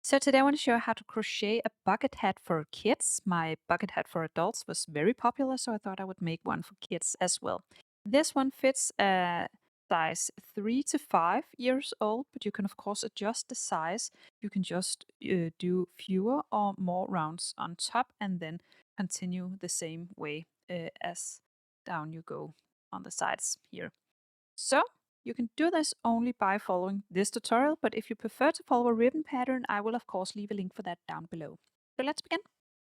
So today I want to show you how to crochet a bucket hat for kids. My bucket hat for adults was very popular, so I thought I would make one for kids as well. This one fits a size 3 to 5 years old, but you can of course adjust the size. You can just do fewer or more rounds on top and then continue the same way as down you go on the sides here. So you can do this only by following this tutorial, but if you prefer to follow a ribbon pattern, I will of course leave a link for that down below. So let's begin.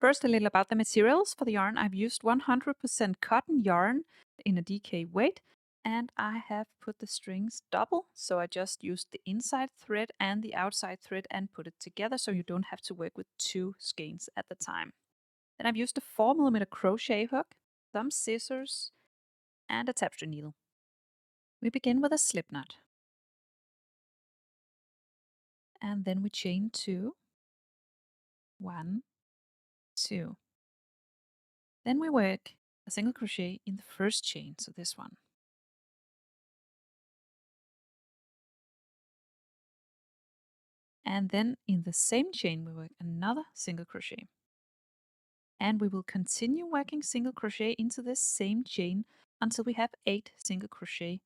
First, a little about the materials for the yarn. I've used 100% cotton yarn in a DK weight, and I have put the strings double. So I just used the inside thread and the outside thread and put it together so you don't have to work with two skeins at the time. Then I've used a 4mm crochet hook, some scissors, and a tapestry needle. We begin with a slip knot. And then we chain 2, 1, 2. Then we work a single crochet in the first chain, so this one. And then in the same chain we work another single crochet. And we will continue working single crochet into this same chain until we have 8 single crochet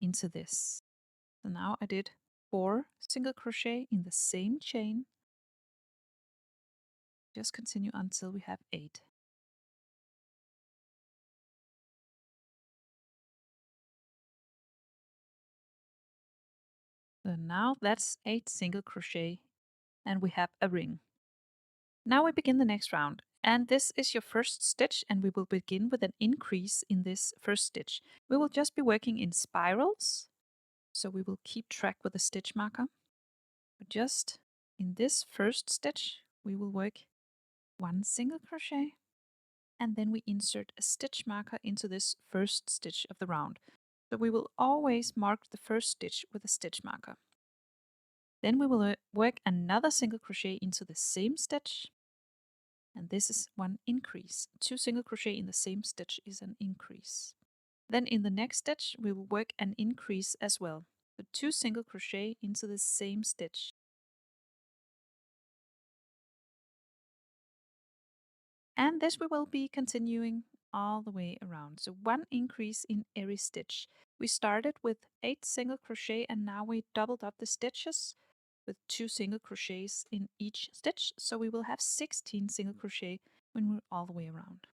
into this. So now I did 4 single crochet in the same chain. Just continue until we have 8. So now that's 8 single crochet and we have a ring. Now we begin the next round, and this is your first stitch, and we will begin with an increase in this first stitch. We will just be working in spirals, so we will keep track with the stitch marker. But just in this first stitch, we will work 1 single crochet, and then we insert a stitch marker into this first stitch of the round. So we will always mark the first stitch with a stitch marker. Then we will work another single crochet into the same stitch, and this is one increase. 2 single crochet in the same stitch is an increase. Then in the next stitch we will work an increase as well. So 2 single crochet into the same stitch. And this we will be continuing all the way around. So 1 increase in every stitch. We started with 8 single crochet and now we doubled up the stitches with 2 single crochets in each stitch. So we will have 16 single crochet when we're all the way around.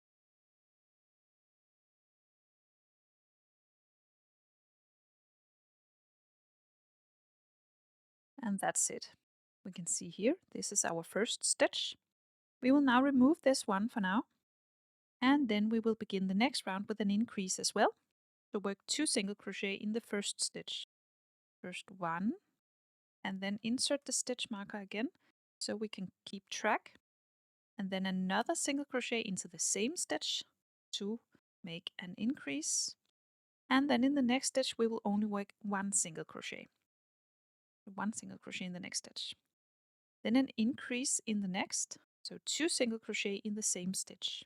And that's it. We can see here, this is our first stitch. We will now remove this one for now, and then we will begin the next round with an increase as well. So work 2 single crochet in the first stitch. First 1, and then insert the stitch marker again so we can keep track. And then another single crochet into the same stitch to make an increase. And then in the next stitch we will only work 1 single crochet. 1 single crochet in the next stitch. Then an increase in the next, so 2 single crochet in the same stitch.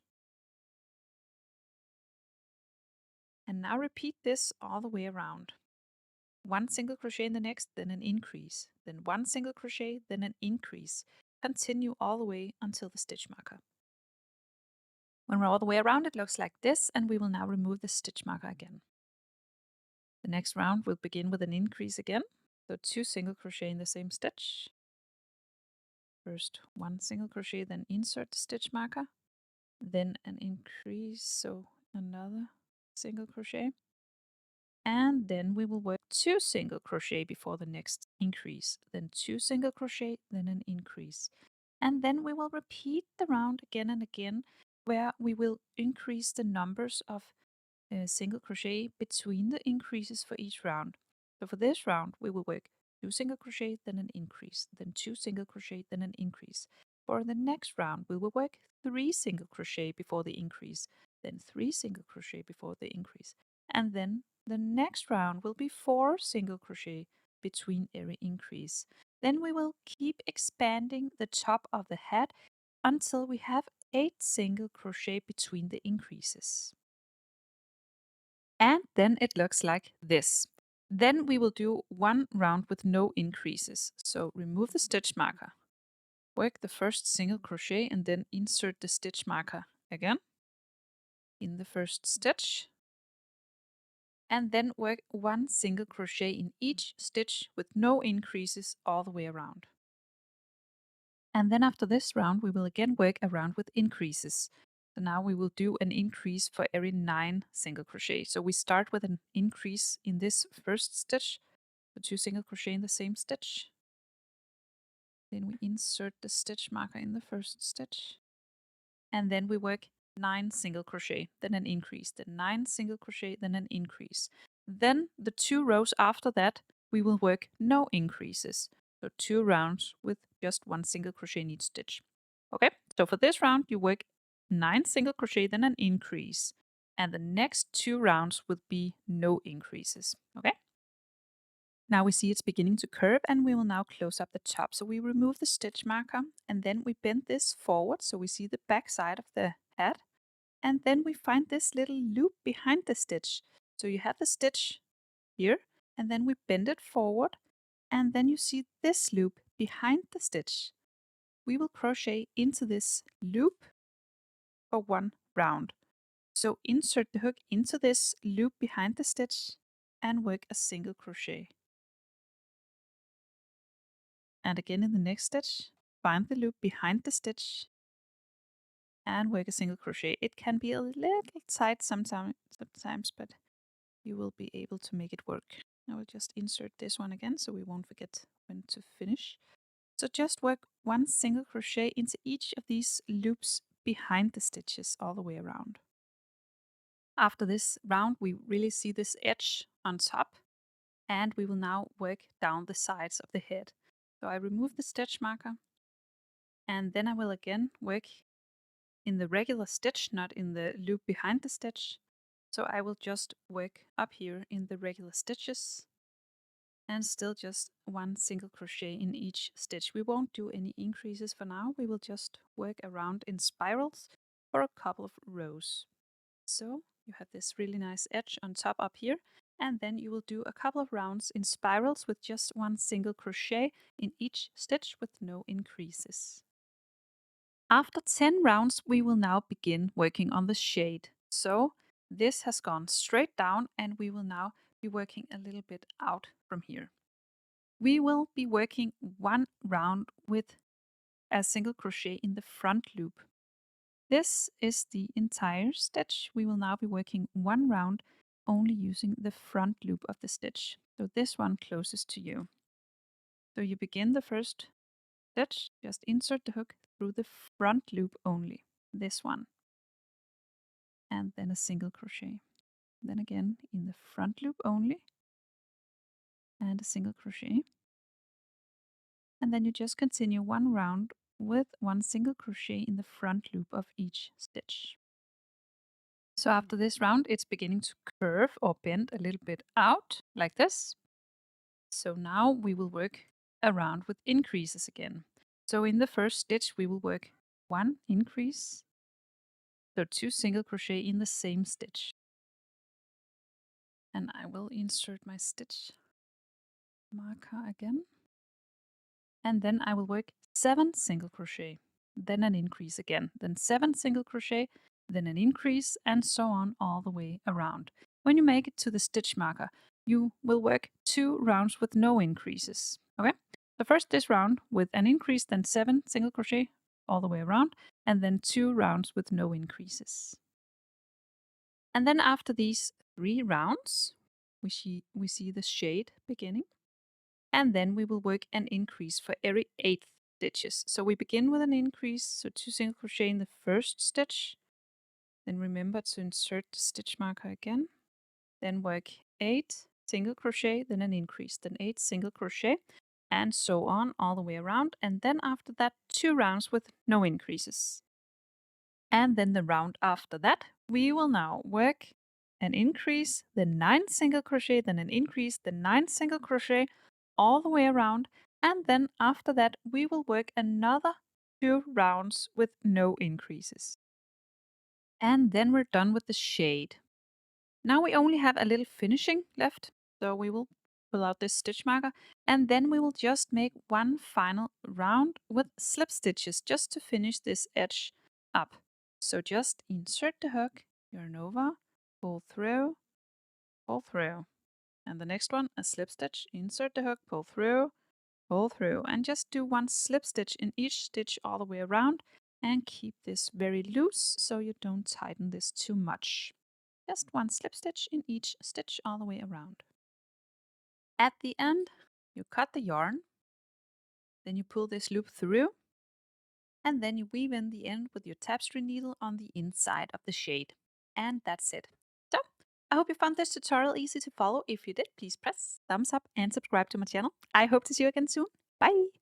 And now repeat this all the way around. 1 single crochet in the next, then an increase, then 1 single crochet, then an increase. Continue all the way until the stitch marker. When we're all the way around, it looks like this, and we will now remove the stitch marker again. The next round will begin with an increase again, so 2 single crochet in the same stitch. First 1 single crochet, then insert the stitch marker, then an increase, so another single crochet, and then we will work 2 single crochet before the next increase, then 2 single crochet, then an increase, and then we will repeat the round again and again, where we will increase the numbers of single crochet between the increases for each round. So for this round we will work 2 single crochet, then an increase, then 2 single crochet, then an increase. For the next round we will work 3 single crochet before the increase, then 3 single crochet before the increase, and then the next round will be 4 single crochet between every increase. Then we will keep expanding the top of the hat until we have 8 single crochet between the increases. And then it looks like this. Then we will do 1 round with no increases. So remove the stitch marker. work the first single crochet and then insert the stitch marker again in the first stitch, and then work 1 single crochet in each stitch with no increases all the way around. And then after this round, we will again work a round with increases. So now we will do an increase for every 9 single crochet. So we start with an increase in this first stitch, so 2 single crochet in the same stitch. Then we insert the stitch marker in the first stitch, and then we work 9 single crochet, then an increase, then 9 single crochet, then an increase. Then the 2 rows after that, we will work no increases. So 2 rounds with just 1 single crochet in each stitch. Okay, so for this round, you work 9 single crochet, then an increase. And the next 2 rounds would be no increases. Okay? Now we see it's beginning to curve, and we will now close up the top. So we remove the stitch marker, and then we bend this forward so we see the back side of the hat. And then we find this little loop behind the stitch. So you have the stitch here, and then we bend it forward, and then you see this loop behind the stitch. We will crochet into this loop for 1 round. So insert the hook into this loop behind the stitch and work a single crochet. And again in the next stitch, find the loop behind the stitch and work a single crochet. It can be a little tight sometimes, but you will be able to make it work. I will just insert this one again so we won't forget when to finish. So just work 1 single crochet into each of these loops behind the stitches all the way around. After this round, we really see this edge on top, and we will now work down the sides of the head. So I remove the stitch marker, and then I will again work in the regular stitch, not in the loop behind the stitch. So I will just work up here in the regular stitches and still just 1 single crochet in each stitch. We won't do any increases for now. We will just work around in spirals for a couple of rows. So you have this really nice edge on top up here, and then you will do a couple of rounds in spirals with just 1 single crochet in each stitch with no increases. After 10 rounds, we will now begin working on the shade. So this has gone straight down, and we will now be working a little bit out from here. We will be working 1 round with a single crochet in the front loop. This is the entire stitch. We will now be working 1 round only using the front loop of the stitch. So this one closest to you. So you begin the first stitch, just insert the hook through the front loop only, this one, and then a single crochet. Then again in the front loop only, and a single crochet. And then you just continue 1 round with 1 single crochet in the front loop of each stitch. So after this round, it's beginning to curve or bend a little bit out like this. So now we will work around with increases again. So in the first stitch, we will work 1 increase, so 2 single crochet in the same stitch. And I will insert my stitch marker again. And then I will work 7 single crochet, then an increase again, then 7 single crochet, then an increase, and so on all the way around. When you make it to the stitch marker, you will work 2 rounds with no increases. Okay? So first this round with an increase, then 7 single crochet all the way around, and then 2 rounds with no increases. And then after these 3 rounds, we see the shade beginning. And then we will work an increase for every 8 stitches. So we begin with an increase, so 2 single crochet in the first stitch. Then remember to insert the stitch marker again. Then work 8 single crochet, then an increase, then 8 single crochet, and so on all the way around. And then after that, 2 rounds with no increases. And then the round after that, we will now work an increase, then 9 single crochet, then an increase, then 9 single crochet, all the way around, and then after that we will work another 2 rounds with no increases. And then we're done with the shade. Now we only have a little finishing left, so we will pull out this stitch marker And then we will just make one final round with slip stitches just to finish this edge up. So just insert the hook, yarn over, pull through, and the next one a slip stitch, insert the hook, pull through, and just do one slip stitch in each stitch all the way around, and keep this very loose so you don't tighten this too much. Just one slip stitch in each stitch all the way around. At the end, you cut the yarn, then you pull this loop through, and then you weave in the end with your tapestry needle on the inside of the shade. And that's it. So, I hope you found this tutorial easy to follow. If you did, please press thumbs up and subscribe to my channel. I hope to see you again soon. Bye!